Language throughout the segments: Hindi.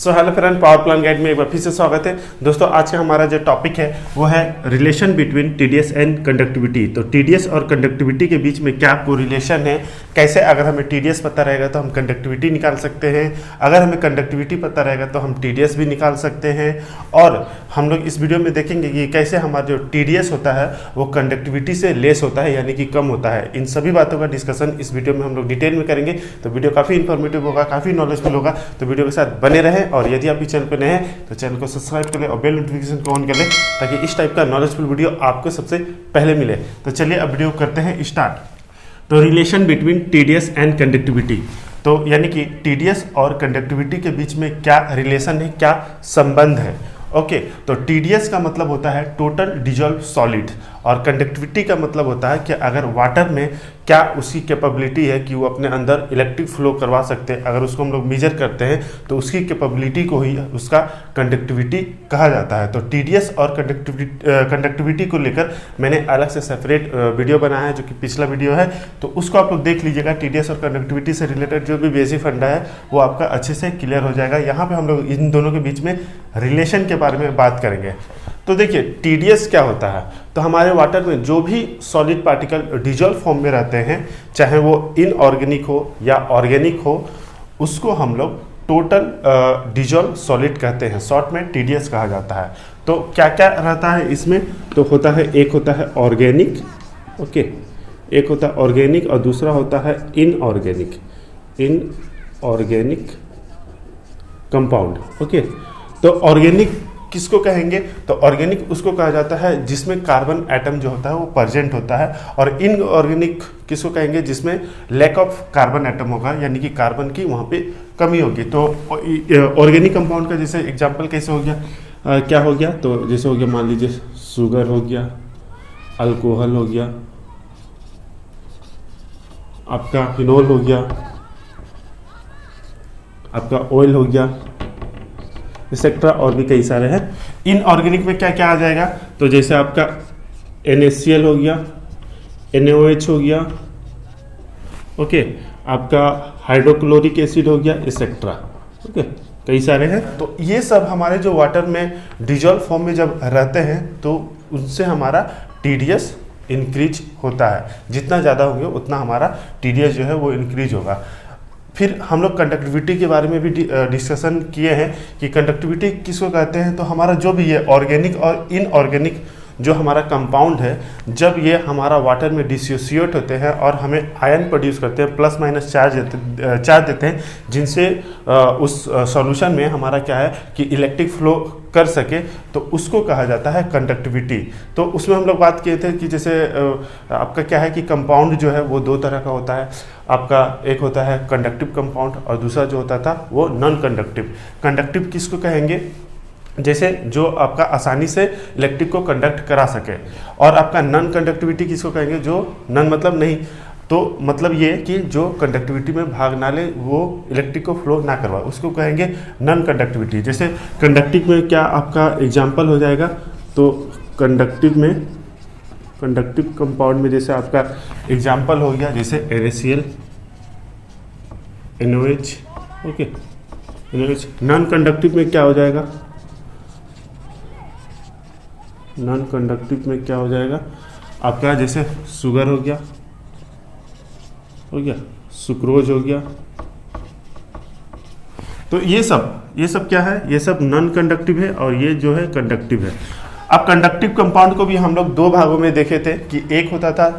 So hello friend, power plant guide में एक बार फिर से स्वागत है। दोस्तों आज का हमारा जो टॉपिक है वो है relation between TDS and conductivity. तो टीडीएस और कंडक्टिविटी के बीच में क्या कोरिलेशन है, कैसे अगर हमें टीडीएस पता रहेगा तो हम कंडक्टिविटी निकाल सकते हैं, अगर हमें कंडक्टिविटी पता रहेगा तो हम टीडीएस भी निकाल सकते हैं। और हम लोग इस वीडियो में देखेंगे कि कैसे हमारा जो टीडीएस होता है वो कंडक्टिविटी से लेस होता है, यानी कि कम होता है। इन सभी बातों का डिस्कशन इस वीडियो में हम लोग डिटेल में करेंगे। तो वीडियो काफ़ी इन्फॉर्मेटिव होगा, काफ़ी नॉलेजफुल होगा, तो वीडियो के साथ बने रहें। और यदि आप इस चैनल पर नए हैं तो चैनल को सब्सक्राइब कर लें और बेल नोटिफिकेशन को ऑन कर लें ताकि इस टाइप का नॉलेजफुल वीडियो आपको सबसे पहले मिले। तो चलिए अब वीडियो करते हैं स्टार्ट। तो relation between TDS and conductivity, तो यानी कि टीडीएस और कंडक्टिविटी के बीच में क्या रिलेशन है, क्या संबंध है। ओके, तो टीडीएस का मतलब होता है टोटल डिजॉल्व सॉलिड और कंडक्टिविटी का मतलब होता है कि अगर वाटर में क्या उसकी कैपेबिलिटी है कि वो अपने अंदर इलेक्ट्रिक फ्लो करवा सकते हैं। अगर उसको हम लोग मेजर करते हैं तो उसकी कैपेबिलिटी को ही उसका कंडक्टिविटी कहा जाता है। तो टीडीएस और कंडक्टिविटी को लेकर मैंने अलग से सेपरेट वीडियो बनाया है जो कि पिछला वीडियो है, तो उसको आप लोग देख लीजिएगा। टीडीएस और कंडक्टिविटी से रिलेटेड जो भी बेसिक फंडा है वो आपका अच्छे से क्लियर हो जाएगा। यहाँ पे हम लोग इन दोनों के बीच में रिलेशन के बारे में बात करेंगे। तो देखिए टीडीएस क्या होता है, तो हमारे वाटर में जो भी सॉलिड पार्टिकल डिजॉल्व फॉर्म में रहते हैं, चाहे वो इनऑर्गेनिक हो या ऑर्गेनिक हो, उसको हम लोग टोटल डिजॉल्व सॉलिड कहते हैं। शॉर्ट में टीडीएस कहा जाता है। तो क्या क्या रहता है इसमें, तो होता है एक होता है ऑर्गेनिक, ओके, एक होता है ऑर्गेनिक और दूसरा होता है इनऑर्गेनिक कंपाउंड। ओके, तो ऑर्गेनिक किसको कहेंगे, तो ऑर्गेनिक उसको कहा जाता है जिसमें कार्बन एटम जो होता है वो प्रेजेंट होता है। और इनऑर्गेनिक किसको कहेंगे, जिसमें लैक ऑफ कार्बन एटम होगा, यानी कि कार्बन की वहाँ पे कमी होगी। तो ऑर्गेनिक कंपाउंड का जैसे एग्जांपल कैसे हो गया, क्या हो गया, तो जैसे हो गया मान लीजिए शुगर हो गया, अल्कोहल हो गया, आपका फिनोल हो गया, आपका ऑयल हो गया, एक्सेट्रा, और भी कई सारे हैं। इनऑर्गेनिक में क्या क्या आ जाएगा, तो जैसे आपका NaCl हो गया, NaOH हो गया, ओके, आपका हाइड्रोक्लोरिक एसिड हो गया, एक्सेट्रा, ओके, कई सारे हैं। तो ये सब हमारे जो वाटर में डिजॉल्व फॉर्म में जब रहते हैं तो उनसे हमारा टीडीएस इंक्रीज होता है। जितना ज़्यादा होंगे उतना हमारा टीडीएस जो है वो इंक्रीज होगा। फिर हम लोग कंडक्टिविटी के बारे में भी डिस्कशन किए हैं कि कंडक्टिविटी किसको कहते हैं। तो हमारा जो भी है ऑर्गेनिक और इनऑर्गेनिक जो हमारा कंपाउंड है, जब ये हमारा वाटर में डिसोसिएट होते हैं और हमें आयन प्रोड्यूस करते हैं, प्लस माइनस चार्ज देते हैं, जिनसे उस सॉल्यूशन में हमारा क्या है कि इलेक्ट्रिक फ्लो कर सके, तो उसको कहा जाता है कंडक्टिविटी। तो उसमें हम लोग बात किए थे कि जैसे आपका क्या है कि कंपाउंड जो है वो दो तरह का होता है। आपका एक होता है कंडक्टिव कंपाउंड और दूसरा जो होता था वो नॉन कंडक्टिव। कंडक्टिव किसको कहेंगे, जैसे जो आपका आसानी से इलेक्ट्रिक को कंडक्ट करा सके। और आपका नॉन कंडक्टिविटी किसको कहेंगे, जो नॉन मतलब नहीं, तो मतलब ये कि जो कंडक्टिविटी में भाग ना ले, वो इलेक्ट्रिक को फ्लो ना करवाए, उसको कहेंगे नॉन कंडक्टिविटी। जैसे कंडक्टिव में क्या आपका एग्जांपल हो जाएगा, तो कंडक्टिव कंपाउंड में जैसे आपका एग्जांपल हो गया जैसे NaCl, NaOH, okay, NaOH। Non conductive में क्या हो जाएगा, नॉन कंडक्टिव में क्या हो जाएगा आपका, जैसे शुगर हो गया, सुक्रोज हो गया। तो ये सब क्या है, ये सब नॉन कंडक्टिव है और ये जो है कंडक्टिव है। अब कंडक्टिव कंपाउंड को भी हम लोग दो भागों में देखे थे कि एक होता था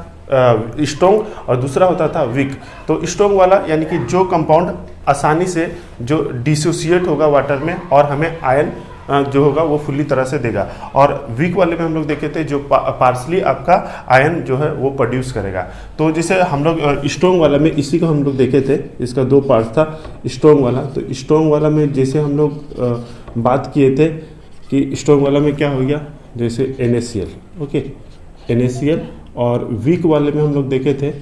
स्ट्रॉन्ग और दूसरा होता था वीक। तो स्ट्रॉन्ग वाला यानी कि जो कंपाउंड आसानी से जो डिसोसिएट होगा वाटर में और हमें आयन जो होगा वो फुल्ली तरह से देगा। और वीक वाले में हम लोग देखे थे जो पार्सली आपका आयन जो है वो प्रोड्यूस करेगा। तो जैसे हम लोग स्ट्रॉन्ग वाला में इसी को हम लोग देखे थे, इसका दो पार्ट था स्ट्रॉन्ग वाला। तो स्ट्रॉन्ग वाला में जैसे हम लोग बात किए थे कि स्ट्रॉन्ग वाला में क्या हो गया, जैसे NaCl, ओके, NaCl। और वीक वाले में हम लोग देखे थे,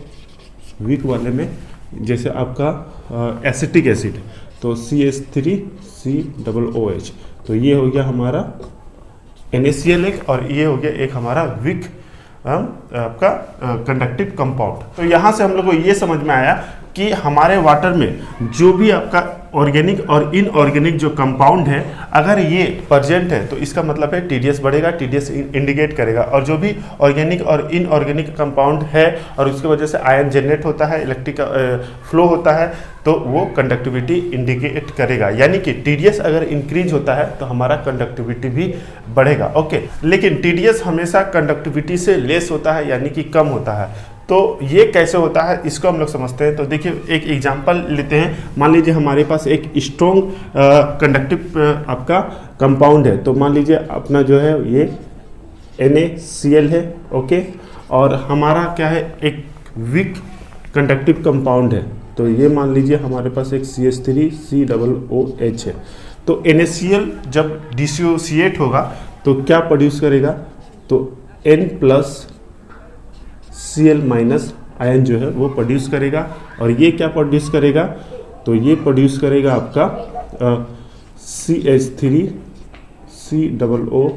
वीक वाले में जैसे आपका एसिटिक एसिड, तो CH3COOH। तो ये हो गया हमारा NaCl एक, और ये हो गया एक हमारा वीक आपका कंडक्टिव कंपाउंड। तो यहाँ से हम लोग को ये समझ में आया कि हमारे वाटर में जो भी आपका ऑर्गेनिक और इनऑर्गेनिक जो कंपाउंड है अगर ये प्रेजेंट है तो इसका मतलब है टीडीएस बढ़ेगा, टीडीएस इंडिकेट करेगा। और जो भी ऑर्गेनिक और इनऑर्गेनिक कंपाउंड है और उसकी वजह से आयन जनरेट होता है, इलेक्ट्रिक फ्लो होता है, तो वो कंडक्टिविटी इंडिकेट करेगा। यानी कि टीडीएस अगर इंक्रीज होता है तो हमारा कंडक्टिविटी भी बढ़ेगा। ओके, लेकिन टीडीएस हमेशा कंडक्टिविटी से लेस होता है यानी कि कम होता है। तो ये कैसे होता है इसको हम लोग समझते हैं। तो देखिए एक एग्जांपल लेते हैं। मान लीजिए हमारे पास एक स्ट्रॉन्ग कंडक्टिव आपका कंपाउंड है। तो मान लीजिए अपना जो है ये NaCl है। ओके, और हमारा क्या है, एक वीक कंडक्टिव कंपाउंड है। तो ये मान लीजिए हमारे पास एक CH3COOH है। तो NaCl जब डिसोसिएट होगा तो क्या प्रोड्यूस करेगा, तो N+ Cl- आयन जो है वो प्रोड्यूस करेगा। और ये क्या प्रोड्यूस करेगा, तो ये प्रोड्यूस करेगा आपका CH3COO-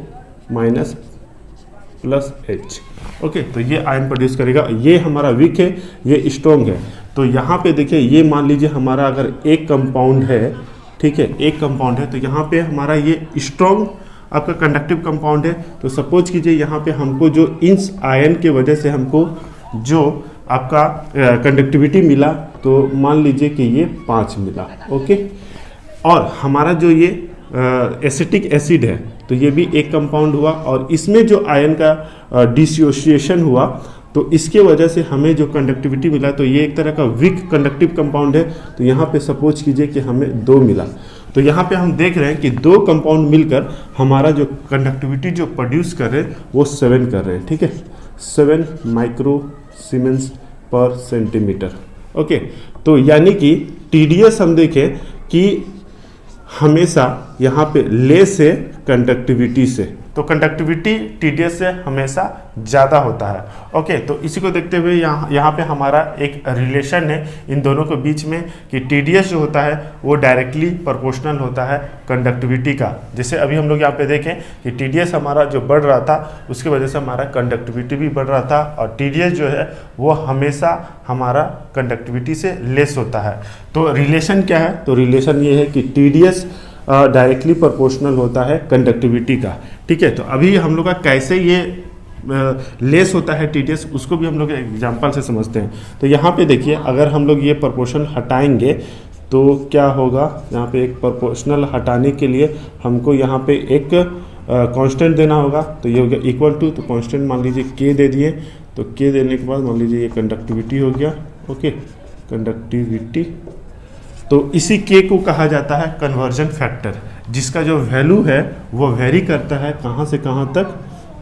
ओके, तो ये आयन प्रोड्यूस करेगा। ये हमारा वीक है, ये स्ट्रॉन्ग है। तो यहाँ पे देखिए ये मान लीजिए हमारा अगर एक कंपाउंड है, ठीक है, एक कंपाउंड है, तो यहाँ पे हमारा ये स्ट्रॉन्ग आपका कंडक्टिव कंपाउंड है। तो सपोज कीजिए यहाँ पे हमको जो इंस आयन के वजह से हमको जो आपका कंडक्टिविटी मिला, तो मान लीजिए कि ये 5 मिला। ओके, और हमारा जो ये एसिटिक एसिड है तो ये भी एक कंपाउंड हुआ और इसमें जो आयन का डिसोसिएशन हुआ तो इसके वजह से हमें जो कंडक्टिविटी मिला, तो ये एक तरह का वीक कंडक्टिव कंपाउंड है। तो यहाँ पे सपोज कीजिए कि हमें 2 मिला। तो यहाँ पे हम देख रहे हैं कि 2 कंपाउंड मिलकर हमारा जो कंडक्टिविटी जो प्रोड्यूस कर रहे हैं वो 7 कर रहे हैं। ठीक है, 7 माइक्रो सीमेंस पर सेंटीमीटर। ओके, तो यानी कि टीडीएस हम देखें कि हमेशा यहाँ पे लेस है कंडक्टिविटी से, तो कंडक्टिविटी टीडीएस से हमेशा ज़्यादा होता है। ओके, तो इसी को देखते हुए यहाँ पे हमारा एक रिलेशन है इन दोनों के बीच में कि टीडीएस जो होता है वो डायरेक्टली प्रोपोर्शनल होता है कंडक्टिविटी का। जैसे अभी हम लोग यहाँ पे देखें कि टीडीएस हमारा जो बढ़ रहा था उसकी वजह से हमारा कंडक्टिविटी भी बढ़ रहा था, और टीडीएस जो है वो हमेशा हमारा कंडक्टिविटी से लेस होता है। तो रिलेशन क्या है, तो रिलेशन ये है कि टीडीएस डायरेक्टली प्रोपोर्शनल होता है कंडक्टिविटी का। ठीक है, तो अभी हम लोग का कैसे ये लेस होता है टीडीएस उसको भी हम लोग एग्जांपल से समझते हैं। तो यहाँ पे देखिए अगर हम लोग ये प्रोपोर्शन हटाएंगे तो क्या होगा, यहाँ पे एक प्रोपोर्शनल हटाने के लिए हमको यहाँ पे एक कांस्टेंट देना होगा। तो ये हो गया इक्वल टू, तो कांस्टेंट मान लीजिए के दे दिए। तो के देने के बाद मान लीजिए ये कंडक्टिविटी हो गया। ओके, कंडक्टिविटी, तो इसी के को कहा जाता है कन्वर्जन फैक्टर, जिसका जो वैल्यू है वो वेरी करता है कहाँ से कहाँ तक।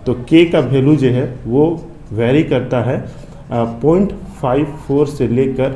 तो के का वैल्यू जो है वो वेरी करता है 0.54 से लेकर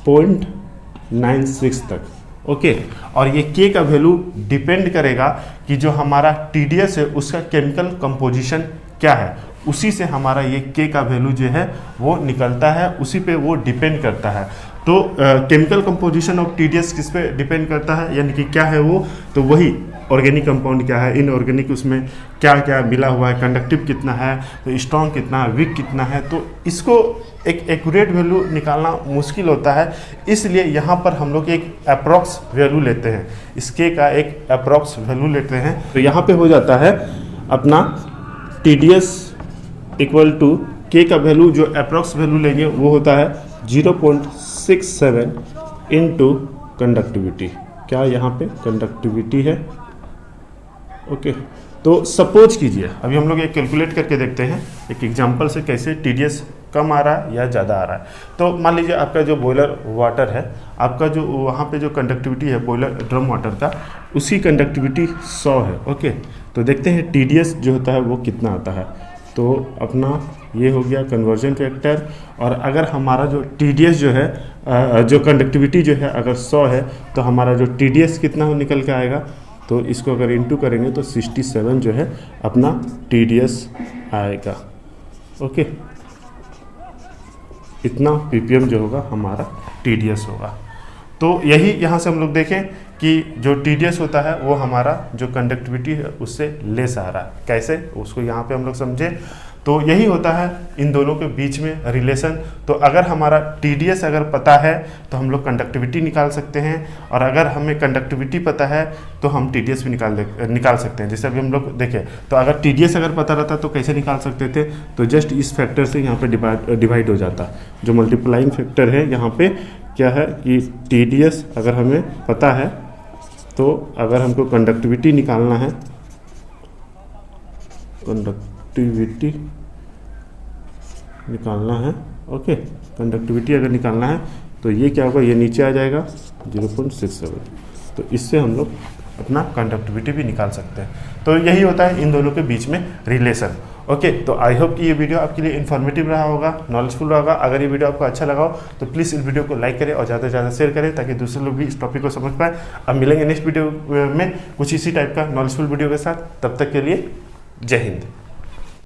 0.96 तक। ओके, और ये के का वैल्यू डिपेंड करेगा कि जो हमारा टीडीएस है उसका केमिकल कंपोजिशन क्या है, उसी से हमारा ये के का वैल्यू जो है वो निकलता है, उसी पे वो डिपेंड करता है। तो केमिकल कंपोजिशन ऑफ टीडीएस किस पे डिपेंड करता है, यानी कि क्या है वो, तो वही ऑर्गेनिक कंपाउंड क्या है, इनऑर्गेनिक उसमें क्या क्या मिला हुआ है, कंडक्टिव कितना है, तो स्ट्रॉन्ग कितना है, वीक कितना है। तो इसको एक एक्यूरेट वैल्यू निकालना मुश्किल होता है, इसलिए यहाँ पर हम लोग एक अप्रॉक्स वैल्यू लेते हैं, इसके का एक अप्रॉक्स वैल्यू लेते हैं। तो यहाँ पे हो जाता है अपना टीडीएस इक्वल टू के का वैल्यू, जो अप्रॉक्स वैल्यू लेंगे वो होता है 0.67 इंटू कंडक्टिविटी। क्या यहाँ पे कंडक्टिविटी है। ओके, तो सपोज कीजिए अभी हम लोग एक कैलकुलेट करके देखते हैं एक एग्जांपल से कैसे टीडीएस कम आ रहा है या ज़्यादा आ रहा है। तो मान लीजिए आपका जो बॉयलर वाटर है, आपका जो वहाँ पे जो कंडक्टिविटी है बॉयलर ड्रम वाटर का, उसकी कंडक्टिविटी 100 है। ओके, तो देखते हैं टीडीएस जो होता है वो कितना आता है। तो अपना ये हो गया कन्वर्जन फैक्टर, और अगर हमारा जो टीडीएस जो है जो कंडक्टिविटी जो है अगर 100 है तो हमारा जो टीडीएस कितना निकल के आएगा, तो इसको अगर इंटू करेंगे तो 67 जो है अपना टीडीएस आएगा। ओके, इतना पीपीएम जो होगा हमारा टीडीएस होगा। तो यही यहाँ से हम लोग देखें कि जो टीडीएस होता है वो हमारा जो कंडक्टिविटी है उससे लेस आ रहा है। कैसे, उसको यहाँ पे हम लोग समझे। तो यही होता है इन दोनों के बीच में रिलेशन। तो अगर हमारा TDS अगर पता है तो हम लोग कंडक्टिविटी निकाल सकते हैं, और अगर हमें कंडक्टिविटी पता है तो हम TDS भी निकाल सकते हैं। जैसे अभी हम लोग देखें तो अगर TDS अगर पता रहता तो कैसे निकाल सकते थे, तो जस्ट इस फैक्टर से यहाँ पे डिवाइड हो जाता। जो मल्टीप्लाइंग फैक्टर है यहाँ पे क्या है कि TDS अगर हमें पता है तो अगर हमको कंडक्टिविटी निकालना है, कंडक्टिविटी निकालना है, ओके, कंडक्टिविटी अगर निकालना है तो ये क्या होगा, ये नीचे आ जाएगा 0.67। तो इससे हम लोग अपना कंडक्टिविटी भी निकाल सकते हैं। तो यही होता है इन दोनों के बीच में रिलेशन। ओके, तो आई होप कि ये वीडियो आपके लिए इन्फॉर्मेटिव रहा होगा, नॉलेजफुल रहा होगा। अगर ये वीडियो आपको अच्छा लगा हो तो प्लीज़ इस वीडियो को लाइक करें और ज़्यादा से ज़्यादा शेयर करें, ताकि दूसरे लोग भी इस टॉपिक को समझ पाए। अब मिलेंगे नेक्स्ट वीडियो में कुछ इसी टाइप का नॉलेजफुल वीडियो के साथ। तब तक के लिए जय हिंद।